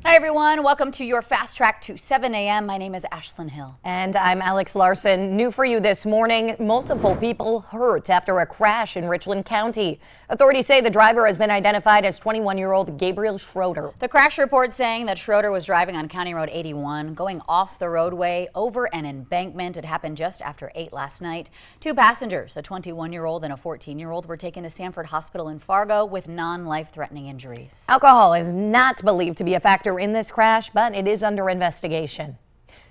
Hi everyone, welcome to your Fast Track to 7 a.m. My name is Ashlyn Hill. And I'm Alex Larson. New for you this morning, multiple people hurt after a crash in Richland County. Authorities say the driver has been identified as 21-year-old Gabriel Schroeder. The crash report saying that Schroeder was driving on County Road 81, going off the roadway over an embankment. It happened just after 8 last night. Two passengers, a 21-year-old and a 14-year-old, were taken to Sanford Hospital in Fargo with non-life-threatening injuries. Alcohol is not believed to be a factor in this crash, but it is under investigation.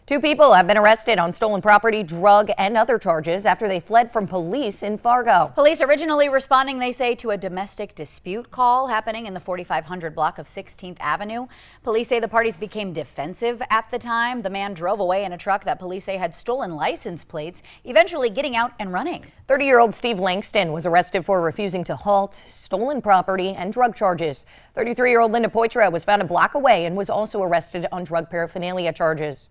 Two people have been arrested on stolen property, drug, and other charges after they fled from police in Fargo. Police originally responding, they say, to a domestic dispute call happening in the 4500 block of 16th Avenue. Police say the parties became defensive at the time. The man drove away in a truck that police say had stolen license plates, eventually getting out and running. 30-year-old Steve Langston was arrested for refusing to halt, stolen property, and drug charges. 33-year-old Linda Poitra was found a block away and was also arrested on drug paraphernalia charges.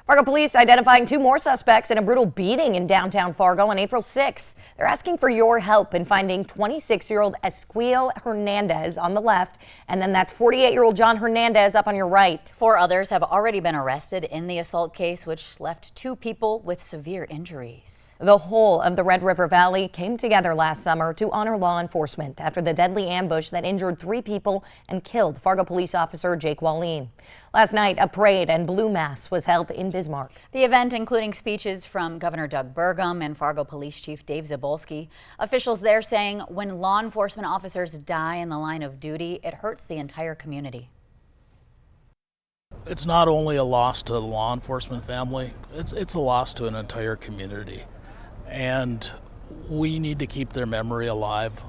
Fargo police identifying two more suspects in a brutal beating in downtown Fargo on April 6th. They're asking for your help in finding 26-year-old Esquiel Hernandez on the left, and then that's 48-year-old John Hernandez up on your right. 4 others have already been arrested in the assault case, which left 2 people with severe injuries. The whole of the Red River Valley came together last summer to honor law enforcement after the deadly ambush that injured 3 people and killed Fargo police officer Jake Wallin. Last night, a parade and blue mass was held in Bismarck. The event including speeches from Governor Doug Burgum and Fargo Police Chief Dave Zabolski. Officials there saying when law enforcement officers die in the line of duty, it hurts the entire community. It's not only a loss to the law enforcement family, it's a loss to an entire community. And we need to keep their memory alive.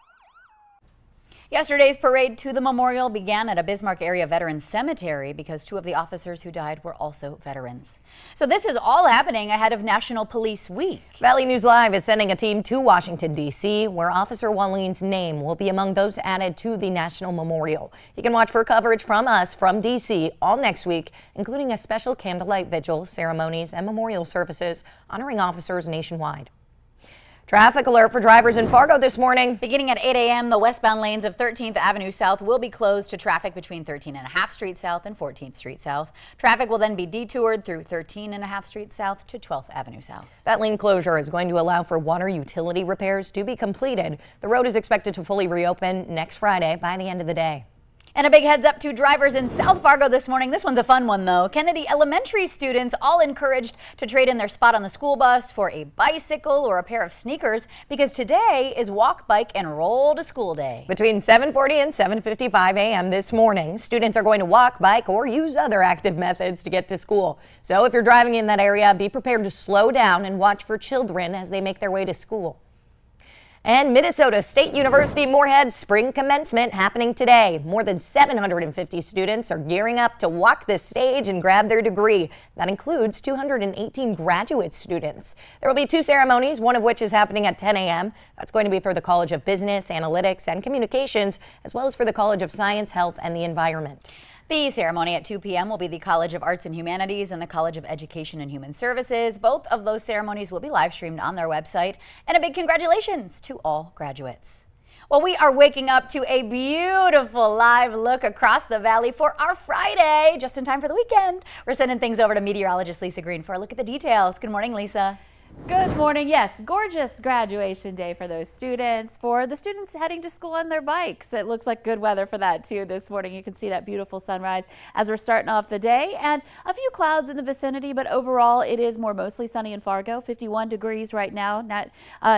Yesterday's parade to the memorial began at a Bismarck area veterans cemetery because 2 of the officers who died were also veterans. So this is all happening ahead of National Police Week. Valley News Live is sending a team to Washington, D.C., where Officer Wallin's name will be among those added to the National Memorial. You can watch for coverage from us from D.C. all next week, including a special candlelight vigil, ceremonies, and memorial services honoring officers nationwide. Traffic alert for drivers in Fargo this morning. Beginning at 8 a.m., the westbound lanes of 13th Avenue South will be closed to traffic between 13.5 Street South and 14th Street South. Traffic will then be detoured through 13.5 Street South to 12th Avenue South. That lane closure is going to allow for water utility repairs to be completed. The road is expected to fully reopen next Friday by the end of the day. And a big heads up to drivers in South Fargo this morning. This one's a fun one, though. Kennedy Elementary students all encouraged to trade in their spot on the school bus for a bicycle or a pair of sneakers because today is Walk, Bike, and Roll to School Day. Between 7:40 and 7:55 a.m. this morning, students are going to walk, bike, or use other active methods to get to school. So if you're driving in that area, be prepared to slow down and watch for children as they make their way to school. And Minnesota State University Moorhead spring commencement happening today. More than 750 students are gearing up to walk the stage and grab their degree. That includes 218 graduate students. There will be 2 ceremonies, one of which is happening at 10 a.m. That's going to be for the College of Business, Analytics, and Communications, as well as for the College of Science, Health, and the Environment. The ceremony at 2 p.m. will be the College of Arts and Humanities and the College of Education and Human Services. Both of those ceremonies will be live streamed on their website. And a big congratulations to all graduates. Well, we are waking up to a beautiful live look across the valley for our Friday, just in time for the weekend. We're sending things over to meteorologist Lisa Green for a look at the details. Good morning, Lisa. Good morning. Yes, gorgeous graduation day for those students. For the students heading to school on their bikes, it looks like good weather for that too this morning. You can see that beautiful sunrise as we're starting off the day, and a few clouds in the vicinity, but overall it is mostly sunny in Fargo. 51 degrees right now, not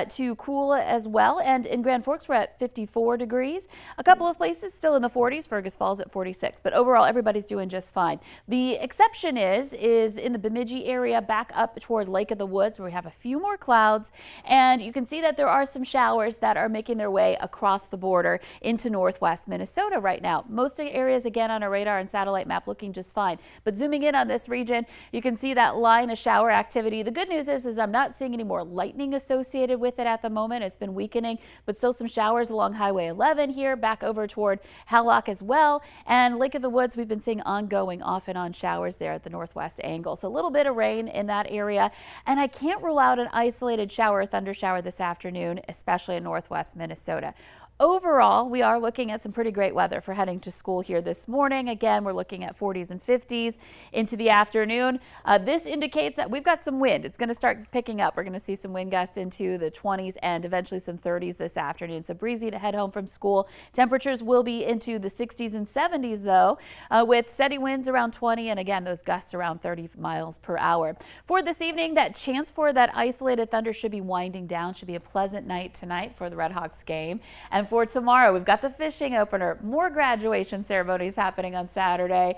too cool as well. And in Grand Forks we're at 54 degrees. A couple of places still in the 40s. Fergus Falls at 46, but overall everybody's doing just fine. The exception is in the Bemidji area back up toward Lake of the Woods, where we have a few more clouds, and you can see that there are some showers that are making their way across the border into northwest Minnesota right now. Most of the areas again on our radar and satellite map looking just fine, but zooming in on this region, you can see that line of shower activity. The good news is I'm not seeing any more lightning associated with it at the moment. It's been weakening, but still some showers along Highway 11 here, back over toward Hallock as well, and Lake of the Woods we've been seeing ongoing off and on showers there at the northwest angle. So a little bit of rain in that area, and I can't rule out an isolated shower or thunder shower this afternoon, especially in northwest Minnesota. overall, we are looking at some pretty great weather for heading to school here this morning. Again, we're looking at 40s and 50s into the afternoon. This indicates that we've got some wind. It's going to start picking up. We're going to see some wind gusts into the 20s and eventually some 30s this afternoon. So breezy to head home from school. Temperatures will be into the 60s and 70s, though, with steady winds around 20 and again, those gusts around 30 miles per hour. For this evening, that chance for that isolated thunder should be winding down. Should be a pleasant night tonight for the Redhawks game. And for tomorrow, we've got the fishing opener, more graduation ceremonies happening on Saturday.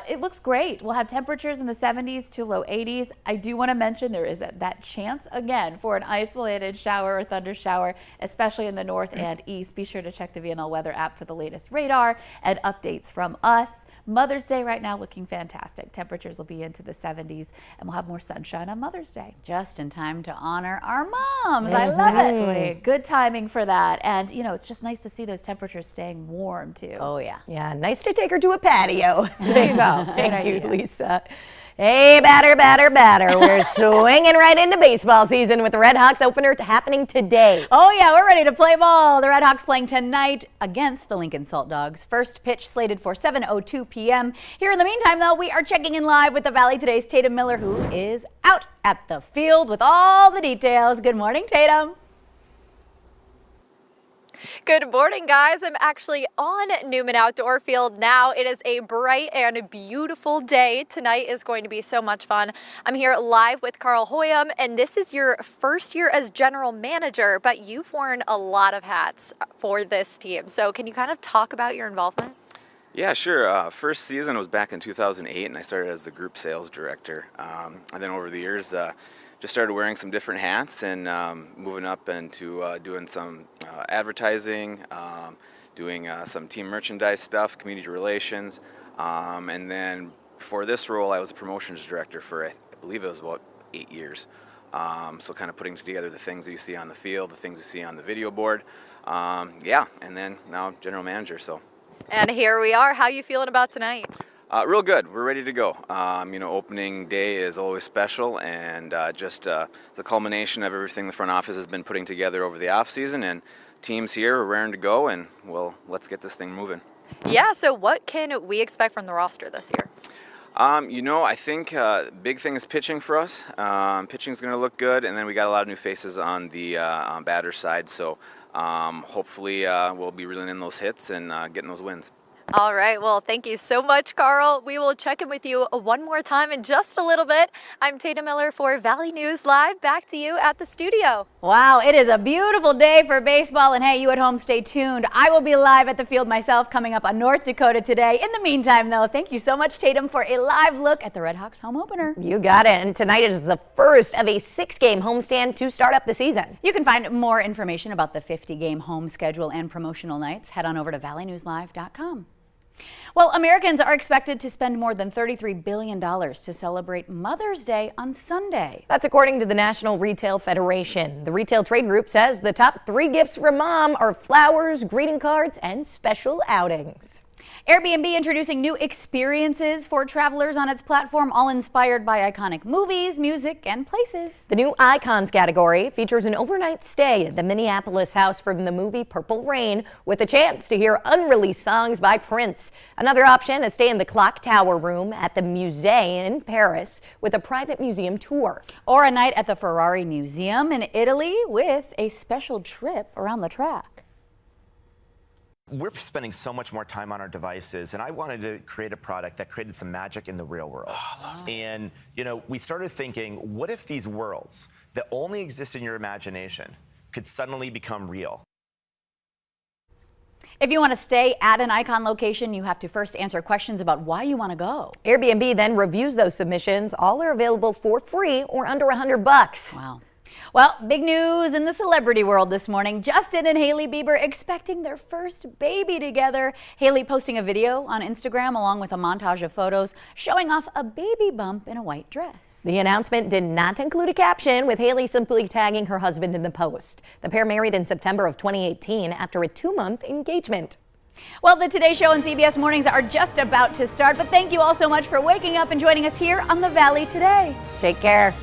It looks great. We'll have temperatures in the 70s to low 80s. I do want to mention there is that chance again for an isolated shower or thunder shower, especially in the north and east. Be sure to check the VNL weather app for the latest radar and updates from us. Mother's Day right now looking fantastic. Temperatures will be into the 70s and we'll have more sunshine on Mother's Day. Just in time to honor our moms. I love it. Good timing for that. And, you know, it's just nice to see those temperatures staying warm, too. Oh, yeah. Yeah, nice to take her to a patio. There you go. Thank you, Lisa. Hey, batter, batter, batter. We're swinging right into baseball season with the Redhawks opener happening today. Oh, yeah, we're ready to play ball. The Redhawks playing tonight against the Lincoln Salt Dogs. First pitch slated for 7:02 p.m. Here in the meantime, though, we are checking in live with the Valley Today's Tatum Miller, who is out at the field with all the details. Good morning, Tatum. Good morning, guys. I'm actually on Newman Outdoor Field now. It is a bright and beautiful day. Tonight is going to be so much fun. I'm here live with Carl Hoyum, and this is your first year as general manager, but you've worn a lot of hats for this team. So can you kind of talk about your involvement? Yeah, sure. First season was back in 2008, and I started as the group sales director. And then over the years, just started wearing some different hats and moving up into doing some advertising, doing some team merchandise stuff, community relations. And then before this role, I was a promotions director for, I believe it was about 8 years. So kind of putting together the things that you see on the field, the things you see on the video board. Yeah, and then now general manager. So. And here we are. How are you feeling about tonight? Real good. We're ready to go. You know, opening day is always special, and just the culmination of everything the front office has been putting together over the off season. And teams here are raring to go, and well, let's get this thing moving. Yeah. So what can we expect from the roster this year? You know, I think big thing is pitching for us. Pitching is going to look good, and then we got a lot of new faces on the batter side. So hopefully we'll be reeling in those hits and getting those wins. All right. Well, thank you so much, Carl. We will check in with you one more time in just a little bit. I'm Tatum Miller for Valley News Live. Back to you at the studio. Wow, it is a beautiful day for baseball. And hey, you at home, stay tuned. I will be live at the field myself coming up on North Dakota today. In the meantime, though, thank you so much, Tatum, for a live look at the Redhawks home opener. You got it. And tonight is the first of a 6-game homestand to start up the season. You can find more information about the 50-game home schedule and promotional nights. Head on over to valleynewslive.com. Well, Americans are expected to spend more than $33 billion to celebrate Mother's Day on Sunday. That's according to the National Retail Federation. The retail trade group says the top 3 gifts for mom are flowers, greeting cards, and special outings. Airbnb introducing new experiences for travelers on its platform, all inspired by iconic movies, music, and places. The new Icons category features an overnight stay at the Minneapolis house from the movie Purple Rain with a chance to hear unreleased songs by Prince. Another option, a stay in the Clock Tower room at the Musée in Paris with a private museum tour. Or a night at the Ferrari Museum in Italy with a special trip around the track. We're spending so much more time on our devices, and I wanted to create a product that created some magic in the real world. And, you know, we started thinking, what if these worlds that only exist in your imagination could suddenly become real? If you want to stay at an Icon location, you have to first answer questions about why you want to go. Airbnb then reviews those submissions. All are available for free or under $100. Wow. Well, big news in the celebrity world this morning. Justin and Hailey Bieber expecting their first baby together. Hailey posting a video on Instagram along with a montage of photos showing off a baby bump in a white dress. The announcement did not include a caption, with Hailey simply tagging her husband in the post. The pair married in September of 2018 after a 2-month engagement. Well, the Today Show and CBS Mornings are just about to start, but thank you all so much for waking up and joining us here on the Valley today. Take care.